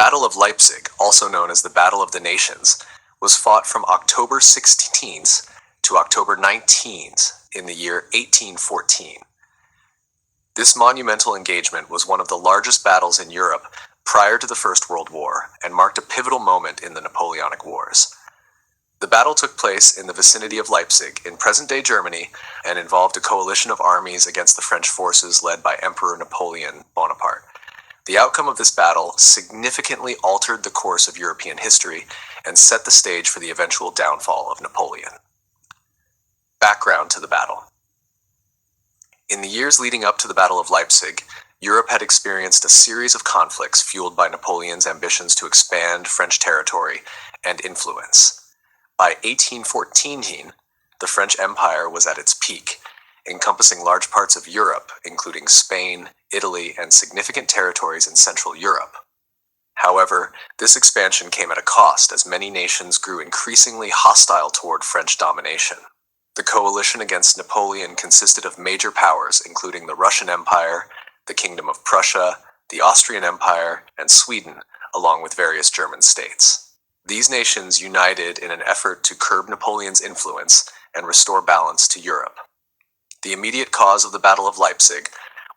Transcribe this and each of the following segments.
Battle of Leipzig, also known as the Battle of the Nations, was fought from October 16th to October 19th in the year 1814. This monumental engagement was one of the largest battles in Europe prior to the First World War and marked a pivotal moment in the Napoleonic Wars. The battle took place in the vicinity of Leipzig in present-day Germany and involved a coalition of armies against the French forces led by Emperor Napoleon Bonaparte. The outcome of this battle significantly altered the course of European history and set the stage for the eventual downfall of Napoleon. Background to the battle. In the years leading up to the Battle of Leipzig, Europe had experienced a series of conflicts fueled by Napoleon's ambitions to expand French territory and influence. By 1814, the French Empire was at its peak, encompassing large parts of Europe, including Spain, Italy, and significant territories in Central Europe. However, this expansion came at a cost as many nations grew increasingly hostile toward French domination. The coalition against Napoleon consisted of major powers, including the Russian Empire, the Kingdom of Prussia, the Austrian Empire, and Sweden, along with various German states. These nations united in an effort to curb Napoleon's influence and restore balance to Europe. The immediate cause of the Battle of Leipzig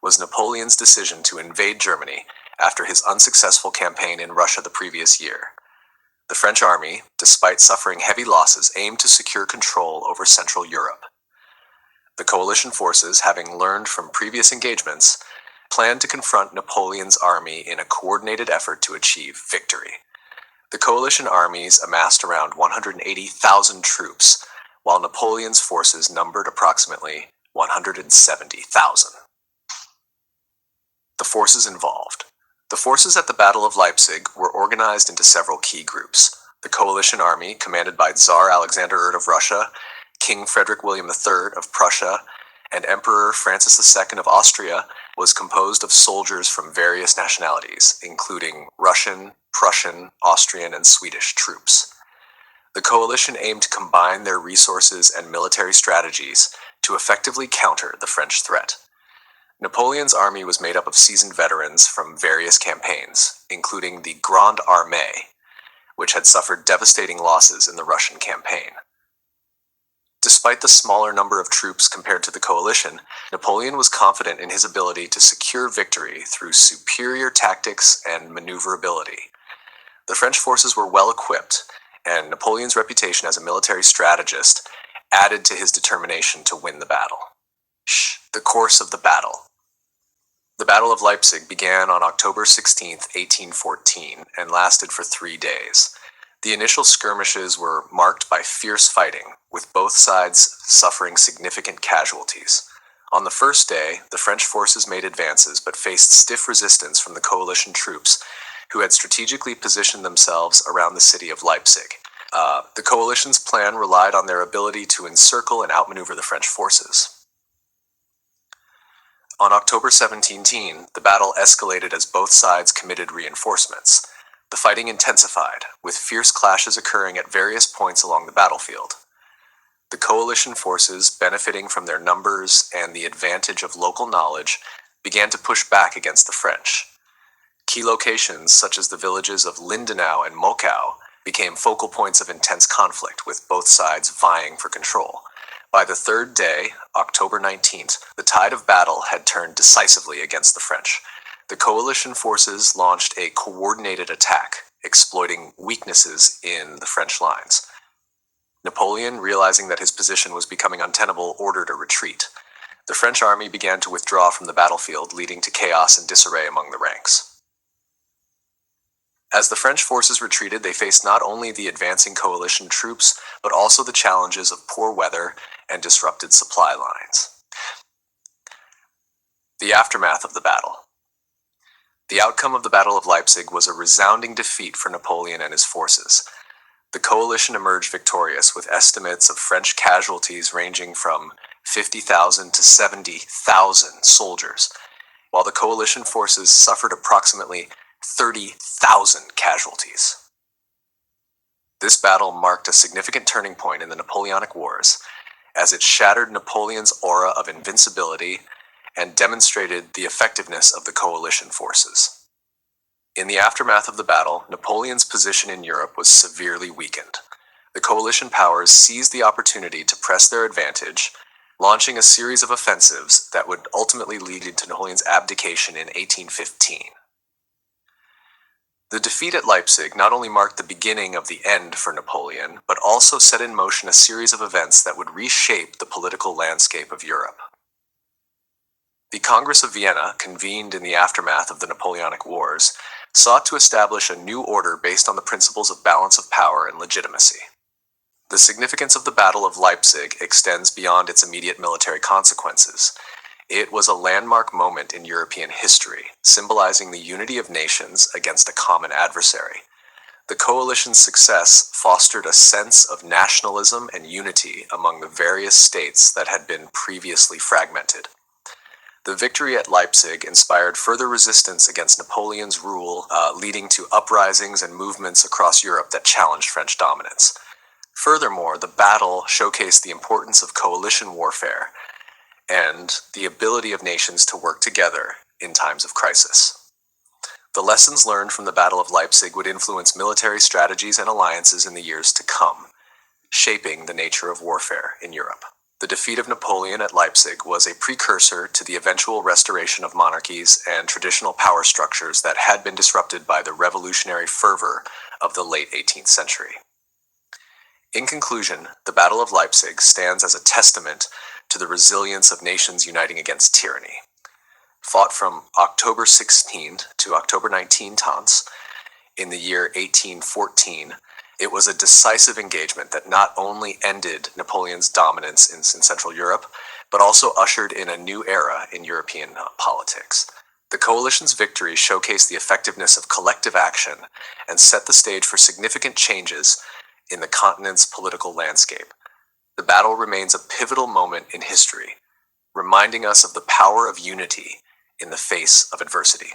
was Napoleon's decision to invade Germany after his unsuccessful campaign in Russia the previous year. The French army, despite suffering heavy losses, aimed to secure control over Central Europe. The coalition forces, having learned from previous engagements, planned to confront Napoleon's army in a coordinated effort to achieve victory. The coalition armies amassed around 180,000 troops, while Napoleon's forces numbered approximately 170,000. The forces involved. The forces at the Battle of Leipzig were organized into several key groups. The coalition army, commanded by Tsar Alexander III of Russia, King Frederick William III of Prussia, and Emperor Francis II of Austria, was composed of soldiers from various nationalities, including Russian, Prussian, Austrian, and Swedish troops. The coalition aimed to combine their resources and military strategies to effectively counter the French threat. Napoleon's army was made up of seasoned veterans from various campaigns, including the Grande Armée, which had suffered devastating losses in the Russian campaign. Despite the smaller number of troops compared to the coalition, Napoleon was confident in his ability to secure victory through superior tactics and maneuverability. The French forces were well equipped, and Napoleon's reputation as a military strategist added to his determination to win the battle. The course of the battle. The Battle of Leipzig began on October 16, 1814, and lasted for 3 days. The initial skirmishes were marked by fierce fighting, with both sides suffering significant casualties. On the first day, the French forces made advances but faced stiff resistance from the coalition troops, who had strategically positioned themselves around the city of Leipzig. The coalition's plan relied on their ability to encircle and outmaneuver the French forces. On October 17, the battle escalated as both sides committed reinforcements. The fighting intensified, with fierce clashes occurring at various points along the battlefield. The coalition forces, benefiting from their numbers and the advantage of local knowledge, began to push back against the French. Key locations, such as the villages of Lindenau and Mokau, became focal points of intense conflict, with both sides vying for control. By the third day, October 19th, the tide of battle had turned decisively against the French. The coalition forces launched a coordinated attack, exploiting weaknesses in the French lines. Napoleon, realizing that his position was becoming untenable, ordered a retreat. The French army began to withdraw from the battlefield, leading to chaos and disarray among the ranks. As the French forces retreated, they faced not only the advancing coalition troops, but also the challenges of poor weather and disrupted supply lines. The aftermath of the battle. The outcome of the Battle of Leipzig was a resounding defeat for Napoleon and his forces. The coalition emerged victorious, with estimates of French casualties ranging from 50,000 to 70,000 soldiers, while the coalition forces suffered approximately 30,000 casualties. This battle marked a significant turning point in the Napoleonic Wars, as it shattered Napoleon's aura of invincibility and demonstrated the effectiveness of the coalition forces. In the aftermath of the battle, Napoleon's position in Europe was severely weakened. The coalition powers seized the opportunity to press their advantage, launching a series of offensives that would ultimately lead to Napoleon's abdication in 1815. The defeat at Leipzig not only marked the beginning of the end for Napoleon, but also set in motion a series of events that would reshape the political landscape of Europe. The Congress of Vienna, convened in the aftermath of the Napoleonic Wars, sought to establish a new order based on the principles of balance of power and legitimacy. The significance of the Battle of Leipzig extends beyond its immediate military consequences. It was a landmark moment in European history, symbolizing the unity of nations against a common adversary. The coalition's success fostered a sense of nationalism and unity among the various states that had been previously fragmented. The victory at Leipzig inspired further resistance against Napoleon's rule, leading to uprisings and movements across Europe that challenged French dominance. Furthermore, the battle showcased the importance of coalition warfare and the ability of nations to work together in times of crisis. The lessons learned from the Battle of Leipzig would influence military strategies and alliances in the years to come, shaping the nature of warfare in Europe. The defeat of Napoleon at Leipzig was a precursor to the eventual restoration of monarchies and traditional power structures that had been disrupted by the revolutionary fervor of the late 18th century. In conclusion, the Battle of Leipzig stands as a testament to the resilience of nations uniting against tyranny. Fought from October 16 to October 19 Tans in the year 1814, it was a decisive engagement that not only ended Napoleon's dominance in Central Europe, but also ushered in a new era in European politics. The coalition's victory showcased the effectiveness of collective action and set the stage for significant changes in the continent's political landscape. The battle remains a pivotal moment in history, reminding us of the power of unity in the face of adversity.